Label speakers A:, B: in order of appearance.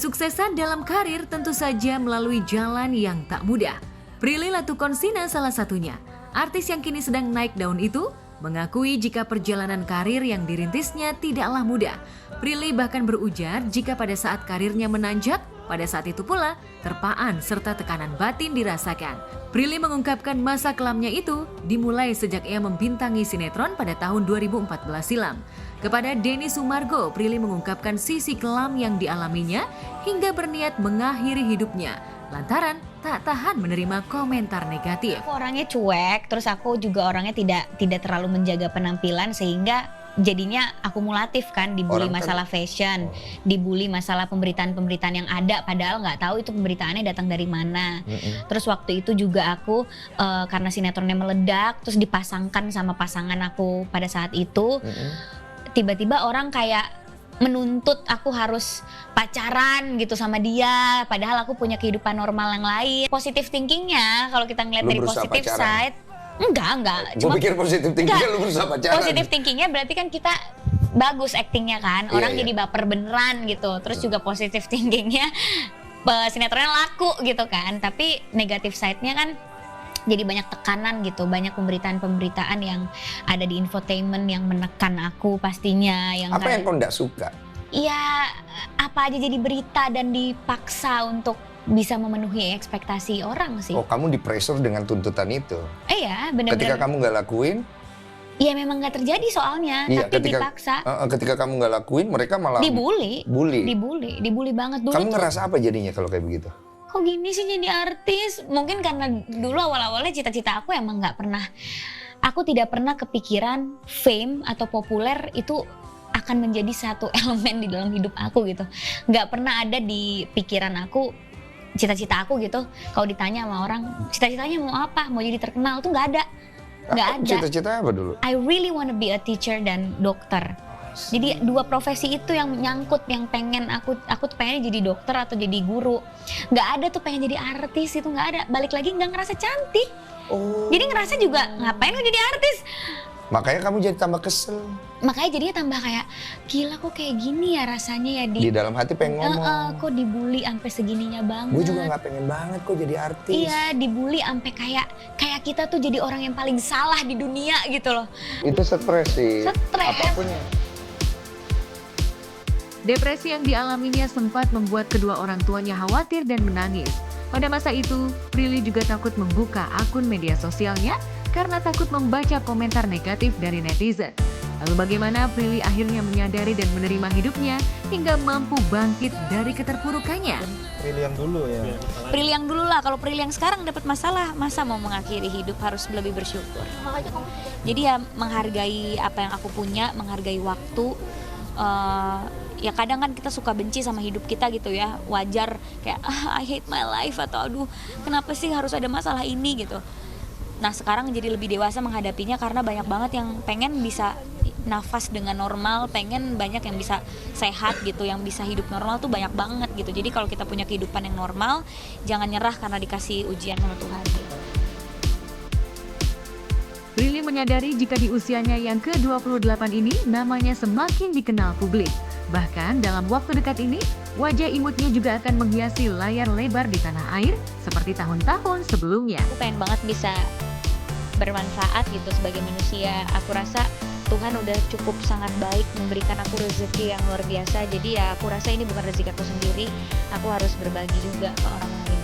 A: Kesuksesan dalam karir tentu saja melalui jalan yang tak mudah. Prilly Latukonsina salah satunya. Artis yang kini sedang naik daun itu mengakui jika perjalanan karir yang dirintisnya tidaklah mudah. Prilly bahkan berujar jika pada saat karirnya menanjak, pada saat itu pula terpaan serta tekanan batin dirasakan. Prilly mengungkapkan masa kelamnya itu dimulai sejak ia membintangi sinetron pada tahun 2014 silam. Kepada Denny Sumargo, Prilly mengungkapkan sisi kelam yang dialaminya hingga berniat mengakhiri hidupnya lantaran tak tahan menerima komentar negatif.
B: Aku orangnya cuek, terus aku juga orangnya tidak terlalu menjaga penampilan sehingga jadinya akumulatif kan, dibully masalah fashion, dibully masalah pemberitaan-pemberitaan yang ada padahal nggak tahu itu pemberitaannya datang dari mana. Terus waktu itu juga aku karena sinetronnya meledak terus dipasangkan sama pasangan aku pada saat itu. Tiba-tiba orang kayak menuntut aku harus pacaran gitu sama dia, padahal aku punya kehidupan normal yang lain. Positive thinkingnya kalau kita ngeliat dari positive side, enggak.
C: Gue pikir positive thinkingnya lu berusaha pacaran.
B: Positive thinkingnya berarti kan kita bagus actingnya kan, orang jadi baper beneran gitu. Terus juga positive thinkingnya sinetronnya laku gitu kan, tapi negative side-nya kan jadi banyak tekanan gitu, banyak pemberitaan-pemberitaan yang ada di infotainment yang menekan aku pastinya. Yang
C: apa yang kau nggak suka?
B: Iya, apa aja jadi berita dan dipaksa untuk bisa memenuhi ekspektasi orang sih.
C: Oh, kamu di pressure dengan tuntutan itu?
B: Iya, benar-benar.
C: Ketika kamu nggak lakuin?
B: Iya, memang nggak terjadi soalnya,
C: iya,
B: tapi dipaksa.
C: Ketika kamu nggak lakuin, mereka malah
B: dibully banget dulu.
C: Kamu ngerasa apa jadinya kalau kayak begitu?
B: Kok gini sih jadi artis? Mungkin karena dulu awal-awalnya cita-cita aku emang aku tidak pernah kepikiran fame atau populer itu akan menjadi satu elemen di dalam hidup aku gitu. Nggak pernah ada di pikiran aku, cita-cita aku gitu. Kalau ditanya sama orang, cita-citanya mau apa? Mau jadi terkenal? Tuh nggak ada. Nggak ada.
C: Cita-cita apa dulu?
B: I really wanna be a teacher dan dokter. Jadi dua profesi itu yang nyangkut, yang pengen aku tuh pengen jadi dokter atau jadi guru. Nggak ada tuh pengen jadi artis, itu nggak ada. Balik lagi nggak ngerasa cantik. Jadi ngerasa juga ngapain lo jadi artis?
C: Makanya kamu jadi tambah kesel.
B: Makanya jadinya tambah kayak gila kok kayak gini ya rasanya ya
C: di dalam hati pengen ngomong.
B: Kok dibully sampai segininya banget.
C: Gue juga nggak pengen banget kok jadi artis.
B: Iya, dibully sampai kayak kita tuh jadi orang yang paling salah di dunia gitu loh.
C: Itu stres sih.
B: Stres.
C: Apapun ya.
A: Depresi yang dialaminya sempat membuat kedua orang tuanya khawatir dan menangis. Pada masa itu, Prilly juga takut membuka akun media sosialnya karena takut membaca komentar negatif dari netizen. Lalu bagaimana Prilly akhirnya menyadari dan menerima hidupnya hingga mampu bangkit dari keterpurukannya?
D: Prilly yang dulu ya.
B: Prilly yang dulu lah, kalau Prilly yang sekarang dapat masalah, masa mau mengakhiri hidup, harus lebih bersyukur. Jadi ya menghargai apa yang aku punya, menghargai waktu. Ya kadang kan kita suka benci sama hidup kita gitu ya, wajar kayak I hate my life atau aduh kenapa sih harus ada masalah ini gitu. Nah sekarang jadi lebih dewasa menghadapinya karena banyak banget yang pengen bisa nafas dengan normal, pengen banyak yang bisa sehat gitu, yang bisa hidup normal tuh banyak banget gitu. Jadi kalau kita punya kehidupan yang normal, jangan nyerah karena dikasih ujian sama Tuhan gitu.
A: Prilly menyadari jika di usianya yang ke-28 ini namanya semakin dikenal publik. Bahkan dalam waktu dekat ini, wajah imutnya juga akan menghiasi layar lebar di tanah air seperti tahun-tahun sebelumnya.
B: Aku pengen banget bisa bermanfaat gitu sebagai manusia. Aku rasa Tuhan udah cukup sangat baik memberikan aku rezeki yang luar biasa. Jadi ya aku rasa ini bukan rezeki aku sendiri, aku harus berbagi juga ke orang lain.